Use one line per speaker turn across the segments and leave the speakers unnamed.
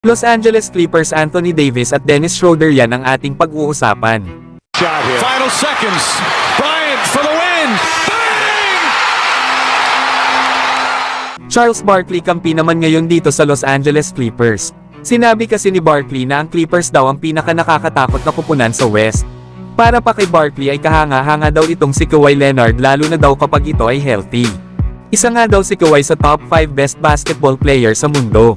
Los Angeles Clippers Anthony Davis at Dennis Schroeder, yan ang ating pag-uusapan.
Final seconds. Bryant for the win. Bang!
Charles Barkley kampi naman ngayon dito sa Los Angeles Clippers. Sinabi kasi ni Barkley na ang Clippers daw ang pinaka-nakakatakot na kupunan sa West. Para pa kay Barkley ay kahanga-hanga daw itong si Kawhi Leonard, lalo na daw kapag ito ay healthy. Isa nga daw si Kawhi sa top 5 best basketball player sa mundo.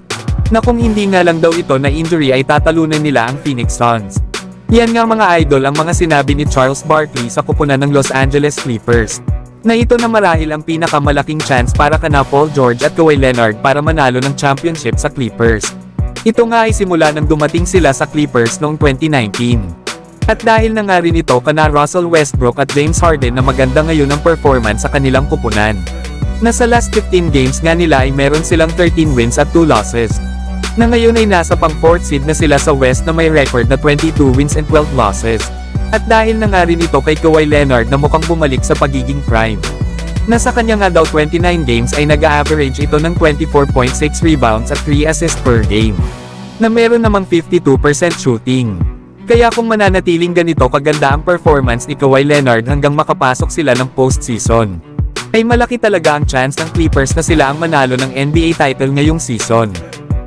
Na kung hindi nga lang daw ito na injury ay tatalunan nila ang Phoenix Suns. Yan nga mga idol ang mga sinabi ni Charles Barkley sa kupunan ng Los Angeles Clippers. Na ito na marahil ang pinakamalaking chance para kana Paul George at Kawhi Leonard para manalo ng championship sa Clippers. Ito nga ay simula nang dumating sila sa Clippers noong 2019. At dahil na nga rin ito kana Russell Westbrook at James Harden na maganda ngayon ang performance sa kanilang kupunan. Na sa last 15 games nga nila ay meron silang 13 wins at 2 losses. Na ngayon ay nasa pang 4th seed na sila sa West na may record na 22 wins and 12 losses. At dahil na nga rin ito kay Kawhi Leonard na mukhang bumalik sa pagiging prime. Nasa kanya nga daw 29 games ay nag-a-average ito ng 24.6 rebounds at 3 assists per game. Na meron namang 52% shooting. Kaya kung mananatiling ganito kaganda ang performance ni Kawhi Leonard hanggang makapasok sila ng postseason, ay malaki talaga ang chance ng Clippers na sila ang manalo ng NBA title ngayong season.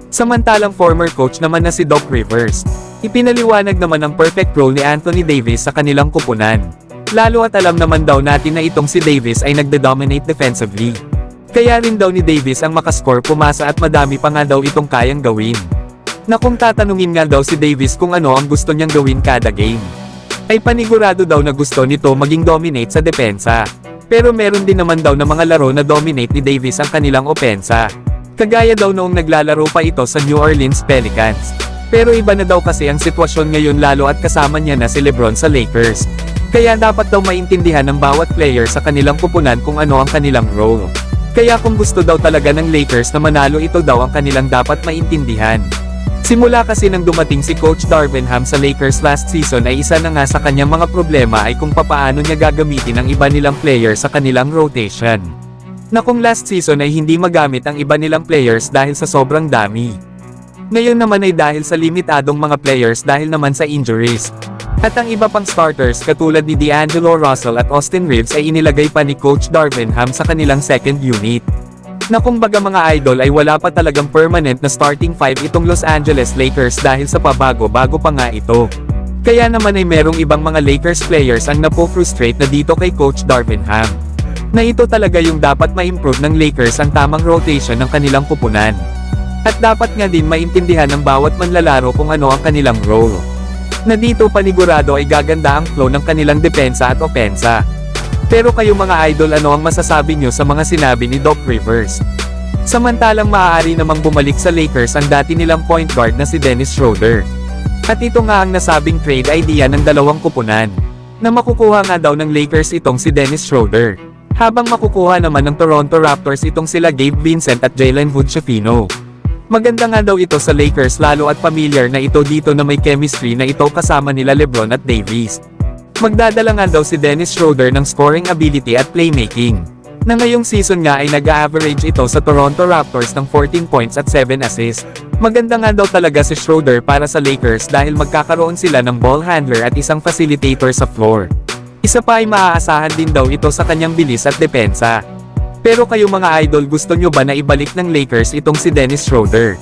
Samantalang former coach naman na si Doc Rivers, ipinaliwanag naman ang perfect role ni Anthony Davis sa kanilang kupunan. Lalo at alam naman daw natin na itong si Davis ay nagde-dominate defensively. Kaya rin daw ni Davis ang makascore, pumasa at madami pa nga daw itong kayang gawin. Na kung tatanungin nga daw si Davis kung ano ang gusto niyang gawin kada game, ay panigurado daw na gusto nito maging dominate sa depensa. Pero meron din naman daw na mga laro na dominate ni Davis ang kanilang opensa. Kagaya daw noong naglalaro pa ito sa New Orleans Pelicans. Pero iba na daw kasi ang sitwasyon ngayon, lalo at kasama niya na si LeBron sa Lakers. Kaya dapat daw maintindihan ng bawat player sa kanilang kupunan kung ano ang kanilang role. Kaya kung gusto daw talaga ng Lakers na manalo, ito daw ang kanilang dapat maintindihan. Simula kasi nang dumating si Coach Darvin Ham sa Lakers last season ay isa na nga sa kanyang mga problema ay kung papaano niya gagamitin ang iba nilang player sa kanilang rotation. Na kung last season ay hindi magamit ang iba nilang players dahil sa sobrang dami. Ngayon naman ay dahil sa limitadong mga players dahil naman sa injuries. At ang iba pang starters katulad ni D'Angelo Russell at Austin Reeves ay inilagay pa ni Coach Darvin Ham sa kanilang second unit. Na kumbaga mga idol ay wala pa talagang permanent na starting 5 itong Los Angeles Lakers dahil sa pabago-bago pa nga ito. Kaya naman ay merong ibang mga Lakers players ang napo-frustrate na dito kay Coach Darvin Ham. Na ito talaga yung dapat ma-improve ng Lakers, ang tamang rotation ng kanilang kupunan. At dapat nga din maintindihan ng bawat manlalaro kung ano ang kanilang role. Na dito panigurado ay gaganda ang flow ng kanilang depensa at opensa. Pero kayo mga idol, ano ang masasabi nyo sa mga sinabi ni Doc Rivers? Samantalang maaari namang bumalik sa Lakers ang dati nilang point guard na si Dennis Schroeder. At ito nga ang nasabing trade idea ng dalawang kupunan. Na makukuha nga daw ng Lakers itong si Dennis Schroeder. Habang makukuha naman ng Toronto Raptors itong sila Gabe Vincent at Jalen Hood-Schifino. Maganda nga daw ito sa Lakers, lalo at familiar na ito dito na may chemistry na ito kasama nila LeBron at Davis. Magdadala nga daw si Dennis Schroeder ng scoring ability at playmaking. Na ngayong season nga ay nag-a-average ito sa Toronto Raptors ng 14 points at 7 assists. Maganda nga daw talaga si Schroeder para sa Lakers dahil magkakaroon sila ng ball handler at isang facilitator sa floor. Isa pa ay maaasahan din daw ito sa kanyang bilis at depensa. Pero kayo mga idol, gusto nyo ba na ibalik ng Lakers itong si Dennis Schroeder?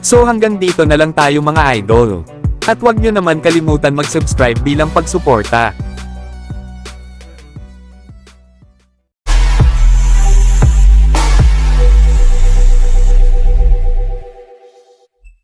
So hanggang dito na lang tayo mga idol. At huwag nyo naman kalimutan mag-subscribe bilang pagsuporta.